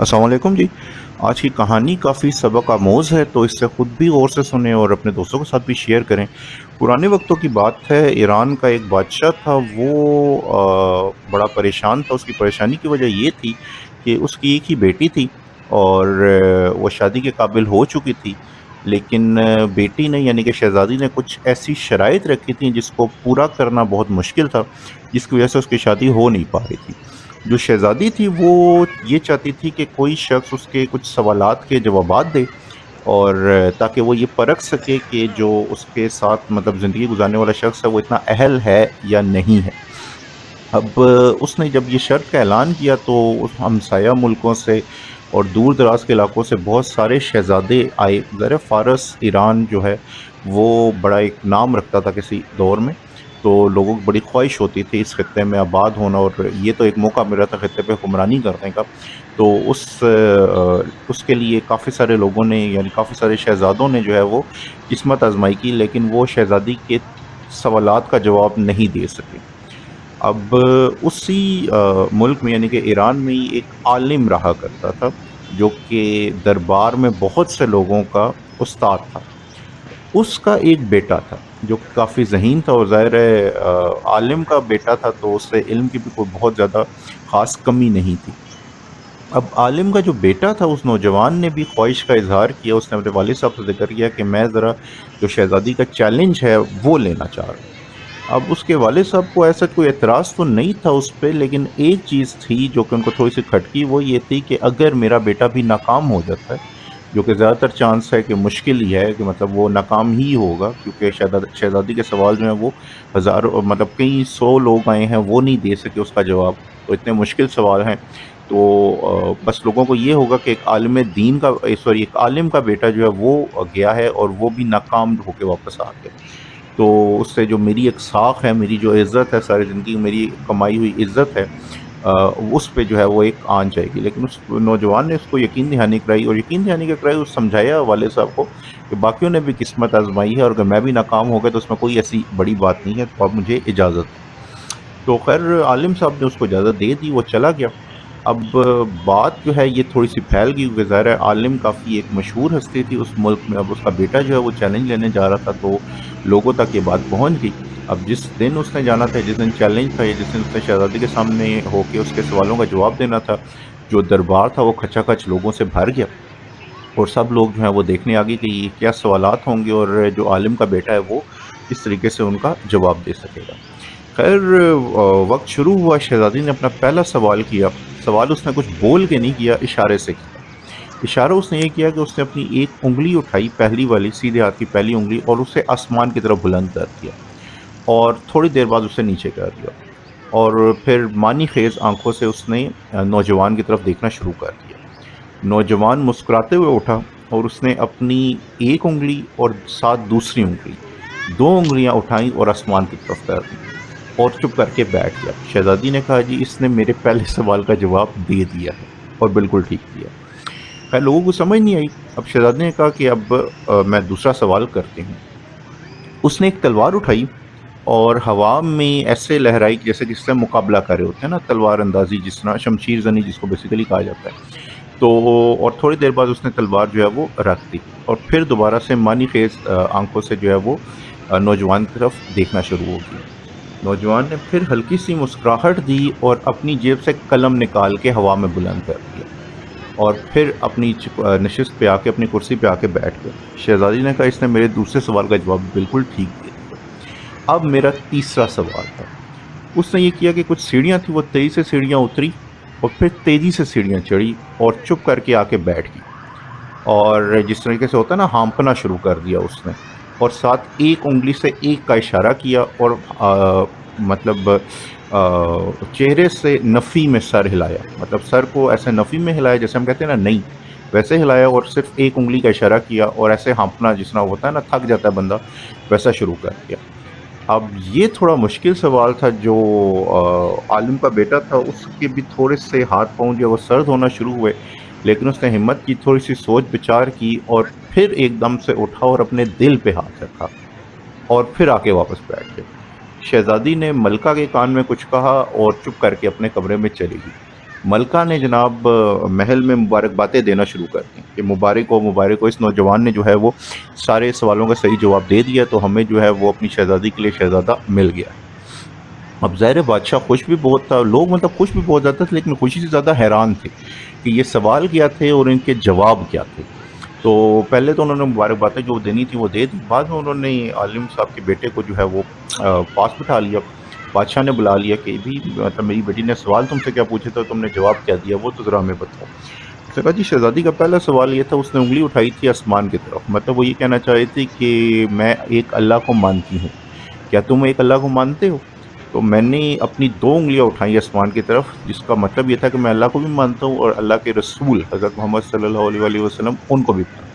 अस्सलाम वालेकुम जी। आज की कहानी काफ़ी सबक आमोज़ है, तो इससे ख़ुद भी गौर से सुनें और अपने दोस्तों के साथ भी शेयर करें। पुराने वक़्तों की बात है, ईरान का एक बादशाह था, वो बड़ा परेशान था। उसकी परेशानी की वजह ये थी कि उसकी एक ही बेटी थी और वो शादी के काबिल हो चुकी थी। लेकिन बेटी ने यानी कि शहज़ादी ने कुछ ऐसी शराइत रखी थी जिसको पूरा करना बहुत मुश्किल था, जिसकी वजह से उसकी शादी हो नहीं पा रही थी। जो शहज़ादी थी वो ये चाहती थी कि कोई शख्स उसके कुछ सवालात के जवाबात दे और ताकि वो ये परख सके कि जो उसके साथ मतलब ज़िंदगी गुज़ारने वाला शख्स है वो इतना अहल है या नहीं है। अब उसने जब ये शर्त का ऐलान किया तो उस हमसाया मुल्कों से और दूर-दराज़ के इलाकों से बहुत सारे शहज़ादे आए। ज़रा फ़ारस ईरान जो है वो बड़ा एक नाम रखता था किसी दौर में, तो लोगों की बड़ी ख्वाहिश होती थी इस खित्ते में आबाद होना और ये तो एक मौका मिल रहा था खित्ते पे हुक्मरानी करने का। तो उसके लिए काफ़ी सारे लोगों ने यानी काफ़ी सारे शहज़ादों ने जो है वो किस्मत आज़माई की, लेकिन वो शहज़ादी के सवालात का जवाब नहीं दे सके। अब उसी मुल्क में यानी कि ईरान में ही एक आलिम रहा करता था, जो कि दरबार में बहुत से लोगों का उस्ताद था। उसका एक बेटा था, जो कि काफ़ी ज़हीन था और ज़ाहिर है आलिम का बेटा था तो उससे इल्म की भी कोई बहुत ज़्यादा ख़ास कमी नहीं थी। अब आलिम का जो बेटा था उस नौजवान ने भी ख्वाहिश का इज़हार किया, उसने अपने वालिद साहब से ज़िक्र किया कि मैं ज़रा जो शहज़ादी का चैलेंज है वो लेना चाह रहा हूँ। अब उसके वालिद साहब को ऐसा कोई एतराज़ तो नहीं था उस पे, लेकिन एक चीज़ थी जो कि उनको थोड़ी-सी खटकी, वो ये थी कि अगर मेरा बेटा भी नाकाम हो जाता है, जो कि ज़्यादातर चांस है कि मुश्किल ही है कि मतलब वो नाकाम ही होगा क्योंकि शहज़ादी के सवाल जो हैं वो हज़ारों मतलब कई 100 लोग आए हैं, वो नहीं दे सके उसका जवाब, तो इतने मुश्किल सवाल हैं। तो बस लोगों को ये होगा कि एक आलिम दीन का सॉरी एक आलिम का बेटा जो है वो गया है और वो भी नाकाम होके वापस आ गया। तो उससे जो मेरी एक साख है, मेरी जो इज़्ज़त है, सारी ज़िंदगी मेरी कमाई हुई इज़्ज़त है उस पे जो है वो एक आन जाएगी। लेकिन उस नौजवान ने उसको यकीन दहानी कराई और यकीन दहानी क्या कराई, उस समझाया वालिद साहब को कि बाकियों ने भी किस्मत आज़माई है और अगर मैं भी नाकाम हो गया तो उसमें कोई ऐसी बड़ी बात नहीं है, तो अब मुझे इजाज़त दें। तो ख़ैर आलिम साहब ने उसको इजाज़त दे दी, वो चला गया। अब बात जो है ये थोड़ी-सी फैल गई क्योंकि ज़ाहिर है आलिम काफ़ी एक मशहूर हस्ती थी उस मुल्क में, अब उसका बेटा जो है वो चैलेंज लेने जा रहा था तो लोगों तक ये बात पहुँच गई। अब जिस दिन उसने जाना था, जिस दिन चैलेंज था या जिस दिन उसने शहज़ादी के सामने होके उसके सवालों का जवाब देना था, जो दरबार था वो खचाखच लोगों से भर गया और सब लोग जो हैं वो देखने आ गए कि ये क्या सवालात होंगे और जो आलिम का बेटा है वो किस तरीके से उनका जवाब दे सकेगा। खैर वक़्त शुरू हुआ, शहज़ादी ने अपना पहला सवाल किया। सवाल उसने कुछ बोल के नहीं किया, इशारे से किया। इशारा उसने ये किया कि उसने अपनी एक उँगली उठाई, पहली वाली सीधे हाथ की पहली उँगली और उसे आसमान की तरफ बुलंद कर दिया और थोड़ी देर बाद उसे नीचे कर दिया और फिर मानी ख़ेज़ आँखों से उसने नौजवान की तरफ देखना शुरू कर दिया। नौजवान मुस्कुराते हुए उठा और उसने अपनी एक उँगली और साथ दूसरी उँगली, 2 उँगलियाँ उठाई और आसमान की तरफ कर दी और चुप करके बैठ गया। शहज़ादी ने कहा, जी इसने मेरे पहले सवाल का जवाब दे दिया है और बिल्कुल ठीक दिया। खैर लोगों को समझ नहीं आई। अब शहज़ादी ने कहा कि अब मैं दूसरा सवाल करती हूँ। उसने एक तलवार उठाई और हवा में ऐसे लहराई कि जैसे जिससे मुकाबला कर रहे होते हैं ना, तलवार अंदाज़ी जिस तरह शमशीर ज़नी जिसको बेसिकली कहा जाता है। तो और थोड़ी देर बाद उसने तलवार जो है वो रख दी और फिर दोबारा से मानी ख़ेज़ आँखों से जो है वो नौजवान की तरफ देखना शुरू हो गई। नौजवान ने फिर हल्की-सी मुस्कुराहट दी और अपनी जेब से कलम निकाल के हवा में बुलंद कर दिया और फिर अपनी नशिस्त पे आके अपनी कुर्सी पे आके बैठ गया। शहज़ादी ने कहा, इसने मेरे दूसरे सवाल का जवाब बिल्कुल ठीक दे दिया। अब मेरा तीसरा सवाल है। उसने ये किया कि कुछ सीढ़ियाँ थी, वो तेज़ी से सीढ़ियाँ उतरी और फिर तेज़ी से सीढ़ियाँ चढ़ी और चुप करके आके बैठ गई और जिस तरीके से होता है ना, हाँफना शुरू कर दिया उसने और साथ एक उँगली से एक का इशारा किया और मतलब चेहरे से नफ़ी में सर हिलाया, मतलब सर को ऐसे नफ़ी में हिलाया जैसे हम कहते हैं ना नहीं, वैसे हिलाया और सिर्फ़ एक उँगली का इशारा किया और ऐसे हाँफना जिस तरह होता है ना, थक जाता है बंदा, वैसा शुरू कर दिया। अब ये थोड़ा मुश्किल सवाल था, जो आलिम का बेटा था उसके भी थोड़े से हाथ-पाँव जो है वो सर्द होना शुरू हुए, लेकिन उसने हिम्मत की, थोड़ी-सी सोच-विचार की और फिर एकदम से उठा और अपने दिल पे हाथ रखा और फिर आके वापस बैठ गया। शहज़ादी ने मलका के कान में कुछ कहा और चुप करके अपने कमरे में चली गई। ملکہ نے جناب محل میں مبارکبادیں دینا شروع کر دیں کہ مبارک ہو مبارک ہو، اس نوجوان نے جو ہے وہ سارے سوالوں کا صحیح جواب دے دیا، تو ہمیں جو ہے وہ اپنی شہزادی کے لیے شہزادہ مل گیا ہے۔ اب ظاہر ہے بادشاہ خوش بھی بہت تھا، لوگ مطلب خوش بھی بہت زیادہ تھے، لیکن خوشی سے زیادہ حیران تھے کہ یہ سوال کیا تھے اور ان کے جواب کیا تھے۔ تو پہلے تو انہوں نے مبارکبادیں جو دینی تھی وہ دے دی، بعد میں انہوں نے عالم صاحب کے بیٹے کو جو ہے وہ پاس بٹھا لیا، بادشاہ نے بلا لیا کہ بھی مطلب میری بیٹی نے سوال تم سے کیا پوچھے تھا، تم نے جواب کیا دیا، وہ تو ذرا ہمیں بتاؤ۔ اس نے کہا جی شہزادی کا پہلا سوال یہ تھا، اس نے انگلی اٹھائی تھی آسمان کی طرف، مطلب وہ یہ کہنا چاہ رہی تھی کہ میں ایک اللہ کو مانتی ہوں، کیا تم ایک اللہ کو مانتے ہو؟ تو میں نے اپنی 2 انگلیاں اٹھائیں آسمان کی طرف، جس کا مطلب یہ تھا کہ میں اللہ کو بھی مانتا ہوں اور اللہ کے رسول حضرت محمد صلی اللہ علیہ وآلہ وسلم ان کو بھی مانتا ہوں۔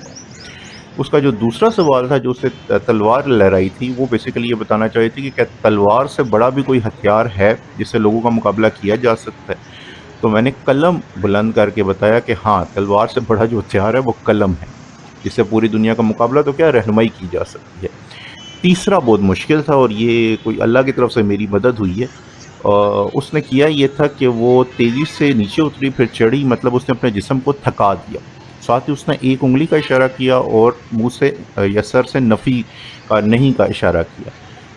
اس کا جو دوسرا سوال تھا جو اسے تلوار لہرائی تھی، وہ بیسیکلی یہ بتانا چاہی تھی کہ کیا تلوار سے بڑا بھی کوئی ہتھیار ہے جس سے لوگوں کا مقابلہ کیا جا سکتا ہے؟ تو میں نے قلم بلند کر کے بتایا کہ ہاں تلوار سے بڑا جو ہتھیار ہے وہ قلم ہے، جس سے پوری دنیا کا مقابلہ تو کیا رہنمائی کی جا سکتی ہے۔ تیسرا بہت مشکل تھا اور یہ کوئی اللہ کی طرف سے میری مدد ہوئی ہے۔ اس نے کیا یہ تھا کہ وہ تیزی سے نیچے اتری پھر چڑھی، مطلب اس نے اپنے جسم کو تھکا دیا، ساتھ ہی اس نے ایک انگلی کا اشارہ کیا اور منہ سے یا سر سے نفی کا نہیں کا اشارہ کیا۔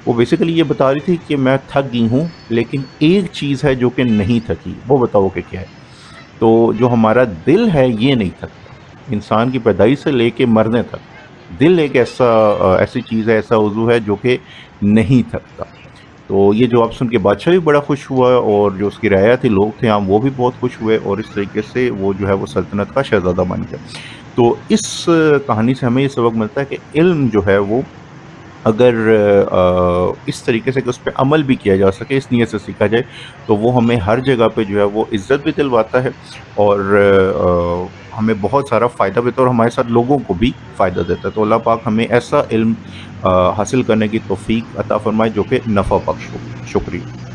وہ بیسیکلی یہ بتا رہی تھی کہ میں تھک گئی ہوں، لیکن ایک چیز ہے جو کہ نہیں تھکی، وہ بتاؤ کہ کیا ہے؟ تو جو ہمارا دل ہے یہ نہیں تھکتا، انسان کی پیدائش سے لے کے مرنے تک دل ایک ایسی چیز ہے، ایسا عضو ہے جو کہ نہیں تھکتا۔ تو یہ جواب سن کے بادشاہ بھی بڑا خوش ہوا اور جو اس کی رعایا تھی لوگ تھے عام وہ بھی بہت خوش ہوئے، اور اس طریقے سے وہ جو ہے وہ سلطنت کا شہزادہ بن گیا۔ تو اس کہانی سے ہمیں یہ سبق ملتا ہے کہ علم جو ہے وہ اگر اس طریقے سے کہ اس پہ عمل بھی کیا جا سکے، اس نیت سے سیکھا جائے، تو وہ ہمیں ہر جگہ پہ جو ہے وہ عزت بھی دلواتا ہے اور ہمیں بہت سارا فائدہ بھی دیتا ہے اور ہمارے ساتھ لوگوں کو بھی فائدہ دیتا ہے۔ تو اللہ پاک ہمیں ایسا علم حاصل کرنے کی توفیق عطا فرمائے جو کہ نفع بخش ہو۔ شکریہ۔